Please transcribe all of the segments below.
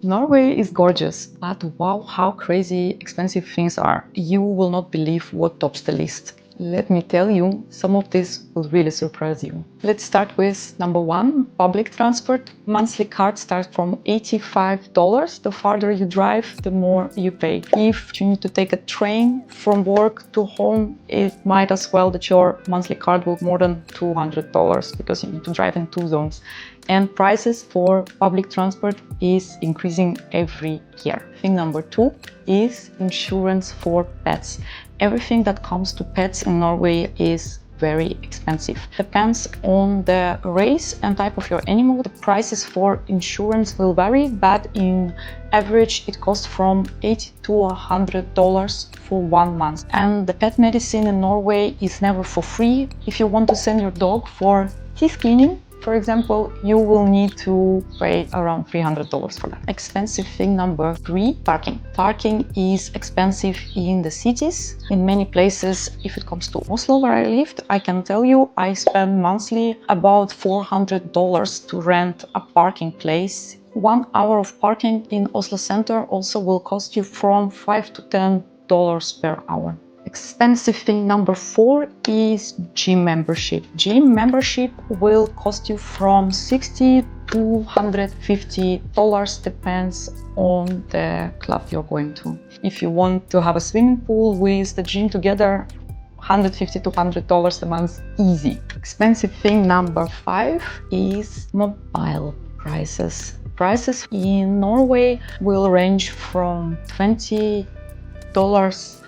Norway is gorgeous, but wow, how crazy expensive things are. You will not believe what tops the list. Let me tell you, some of this will really surprise you. Let's start with number 1, public transport. Monthly card starts from $85. The farther you drive, the more you pay. If you need to take a train from work to home, it might as well that your monthly card will be more than $200 because you need to drive in 2 zones. And prices for public transport is increasing every year. Thing number 2 is insurance for pets. Everything that comes to pets in Norway is very expensive. Depends on the race and type of your animal. The prices for insurance will vary, but in average it costs from $80 to $100 for 1 month. And the pet medicine in Norway is never for free. If you want to send your dog for teeth cleaning, for example, you will need to pay around $300 for that. Expensive thing number 3, parking. Parking is expensive in the cities. In many places, if it comes to Oslo where I lived, I can tell you I spend monthly about $400 to rent a parking place. 1 hour of parking in Oslo center also will cost you from $5 to $10 per hour. Expensive thing number 4 is gym membership. Gym membership will cost you from $60 to $150, depends on the club you're going to. If you want to have a swimming pool with the gym together, $150 to $100 a month, easy. Expensive thing number 5 is mobile prices. Prices in Norway will range from $20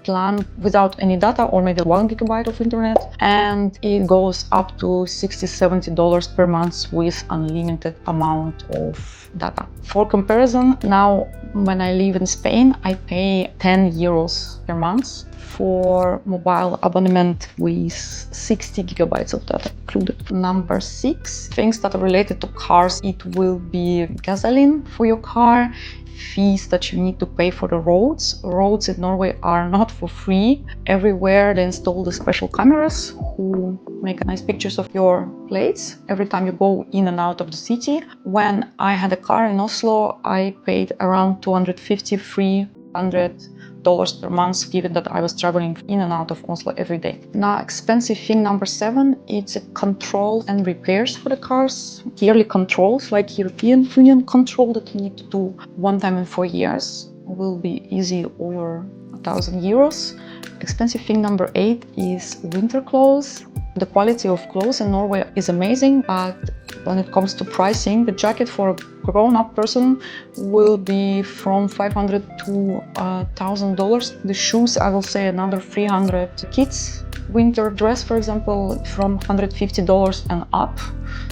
plan without any data or maybe 1 gigabyte of internet, and it goes up to $60-70 per month with unlimited amount of data. For comparison, now when I live in Spain, I pay 10 euros per month for mobile abonnement with 60 gigabytes of data included. Number 6, things that are related to cars. It will be gasoline for your car, fees that you need to pay for the roads. Roads in Norway are not for free. Everywhere they install the special cameras who make nice pictures of your plates every time you go in and out of the city. When I had a car in Oslo, I paid around $250-300 per month, given that I was traveling in and out of Oslo every day. Now, expensive thing number 7, it's a control and repairs for the cars. Yearly controls, like European Union control that you need to do 1 time in 4 years, will be easy over 1,000 euros. Expensive thing number 8 is winter clothes. The quality of clothes in Norway is amazing, but when it comes to pricing, the jacket for a grown-up person will be from $500 to $1,000. The shoes, I will say another 300. Kids winter dress, for example, from $150 and up.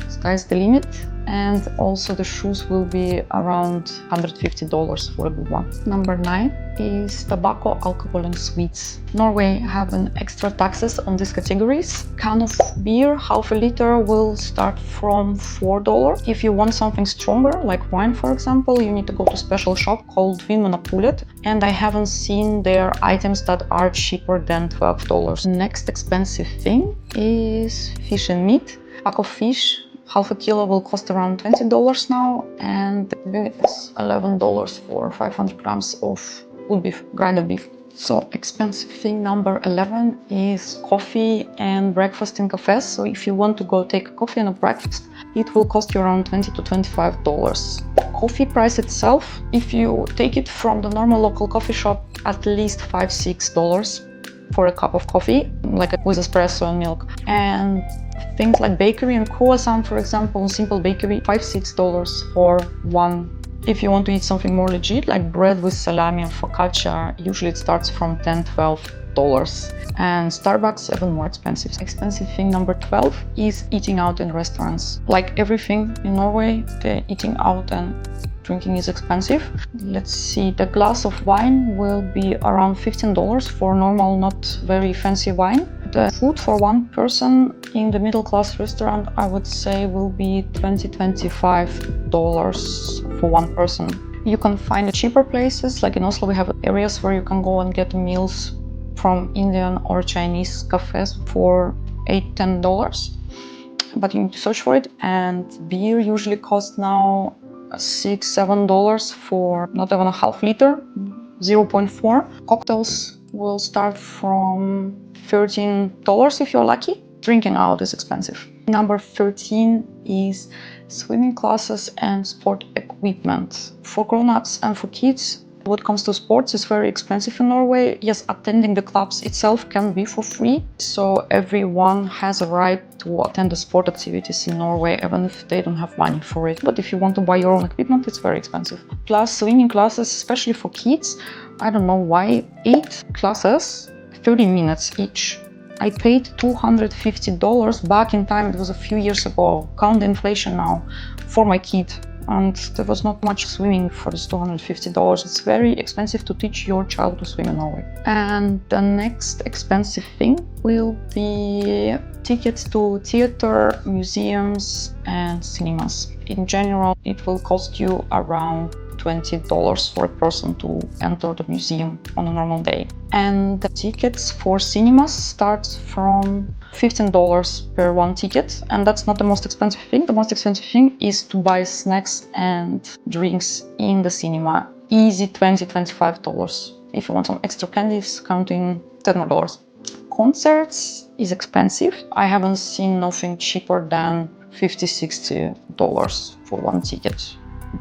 Sky's the limit. And also the shoes will be around $150 for a good one. Number 9 is tobacco, alcohol and sweets. Norway have an extra taxes on these categories. Can of beer, half a liter, will start from $4. If you want something stronger, like wine for example, you need to go to a special shop called Vinmonopolet, and I haven't seen their items that are cheaper than $12. Next expensive thing is fish and meat. Pack of fish, half a kilo will cost around $20 now, and it's $11 for 500 grams of wood beef, grinded beef. So expensive thing number 11 is coffee and breakfast in cafes. So if you want to go take a coffee and a breakfast, it will cost you around $20 to $25. Coffee price itself, if you take it from the normal local coffee shop, at least $5-6 for a cup of coffee, like with espresso and milk. And things like bakery and croissant, for example, simple bakery, $5-6 for one. If you want to eat something more legit, like bread with salami and focaccia, usually it starts from $10-12. And Starbucks, even more expensive. Expensive thing number 12 is eating out in restaurants. Like everything in Norway, the eating out and drinking is expensive. Let's see, the glass of wine will be around $15 for normal, not very fancy wine. The food for one person in the middle class restaurant, I would say, will be $20-25 for one person. You can find cheaper places, like in Oslo we have areas where you can go and get meals from Indian or Chinese cafes for $8-10. But you need to search for it, and beer usually costs now $6-7 for not even a half liter, 0.4. Cocktails will start from $13 if you're lucky. Drinking out is expensive. Number 13 is swimming classes and sport equipment. For grown-ups and for kids, what comes to sports is very expensive in Norway. Yes, attending the clubs itself can be for free, so everyone has a right to attend the sport activities in Norway, even if they don't have money for it. But if you want to buy your own equipment, it's very expensive. Plus, swimming classes, especially for kids, I don't know why, 8 classes, 30 minutes each. I paid $250 back in time, it was a few years ago, count the inflation now, for my kid. And there was not much swimming for this $250. It's very expensive to teach your child to swim in Norway. And the next expensive thing will be tickets to theater, museums, and cinemas. In general, it will cost you around $20 for a person to enter the museum on a normal day. And the tickets for cinemas start from $15 per one ticket, and that's not the most expensive thing. The most expensive thing is to buy snacks and drinks in the cinema. Easy $20-25. If you want some extra candies, counting $10 more. Concerts is expensive. I haven't seen nothing cheaper than $50-60 for one ticket.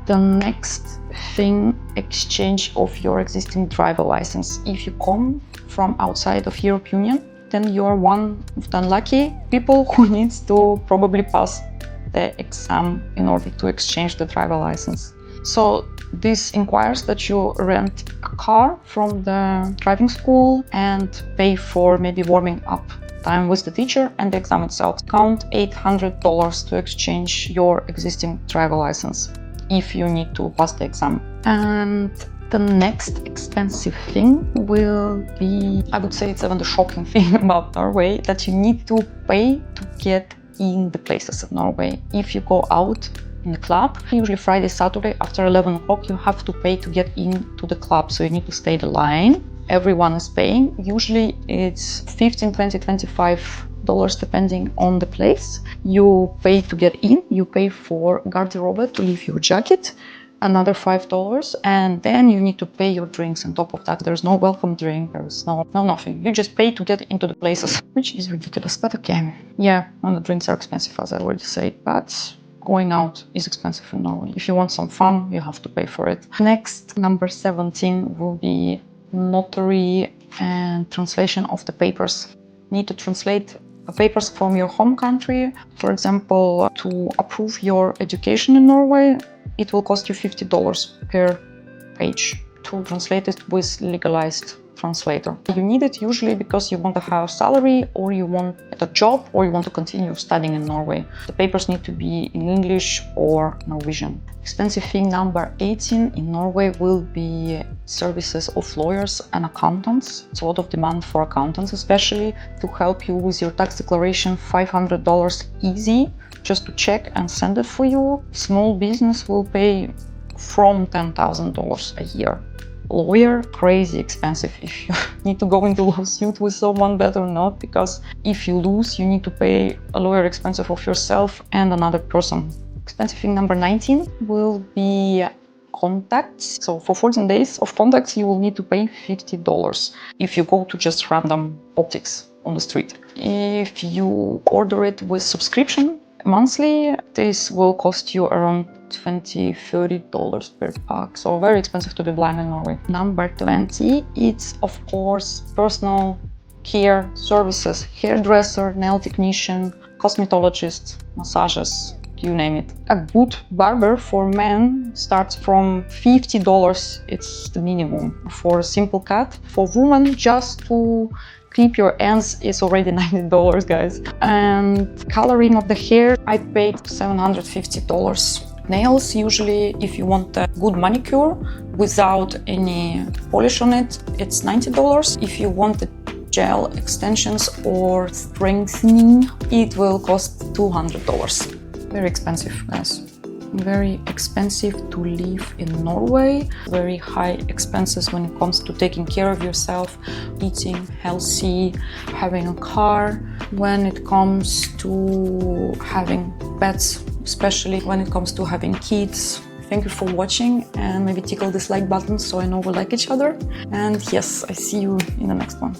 The next thing, exchange of your existing driver license. If you come from outside of European Union, then you're one of the unlucky people who needs to probably pass the exam in order to exchange the driver license. So this requires that you rent a car from the driving school and pay for maybe warming up time with the teacher and the exam itself. Count $800 to exchange your existing driver license if you need to pass the exam. And the next expensive thing will be, I would say it's even the shocking thing about Norway, that you need to pay to get in the places of Norway. If you go out in the club, usually Friday, Saturday, after 11 o'clock, you have to pay to get into the club. So you need to stay the line. Everyone is paying. Usually it's $15, $20, $25 depending on the place. You pay to get in, you pay for garderobe to leave your jacket, another $5, and then you need to pay your drinks on top of that. There's no welcome drink, there's no nothing. You just pay to get into the places, which is ridiculous, but okay. Yeah, and the drinks are expensive, as I already said, but going out is expensive in Norway. If you want some fun, you have to pay for it. Next, number 17 will be notary and translation of the papers. You need to translate papers from your home country. For example, to approve your education in Norway, it will cost you $50 per page to translate it with legalized translator. You need it usually because you want a higher salary, or you want a job, or you want to continue studying in Norway. The papers need to be in English or Norwegian. Expensive thing number 18 in Norway will be services of lawyers and accountants. It's a lot of demand for accountants, especially to help you with your tax declaration. $500 easy, just to check and send it for you. Small business will pay from $10,000 a year. Lawyer, crazy expensive. If you need to go into lawsuit with someone, better not, because if you lose, you need to pay a lawyer expensive of yourself and another person. Expensive thing number 19 will be contacts. So for 14 days of contacts, you will need to pay $50 if you go to just random optics on the street. If you order it with subscription monthly, this will cost you around $20-30 per pack. So very expensive to be blind in Norway. Number 20, it's of course personal care services, hairdresser, nail technician, cosmetologist, massages, you name it. A good barber for men starts from $50, it's the minimum for a simple cut. For women, just to clip your ends is already $90, guys. And coloring of the hair, I paid $750. Nails, usually if you want a good manicure without any polish on it, it's $90. If you want the gel extensions or strengthening, it will cost $200. Very expensive, guys. Very expensive to live in Norway. Very high expenses when it comes to taking care of yourself, eating healthy, having a car. When it comes to having pets, especially when it comes to having kids, Thank you for watching, and maybe tickle this like button so I know we like each other. And yes, I see you in the next one.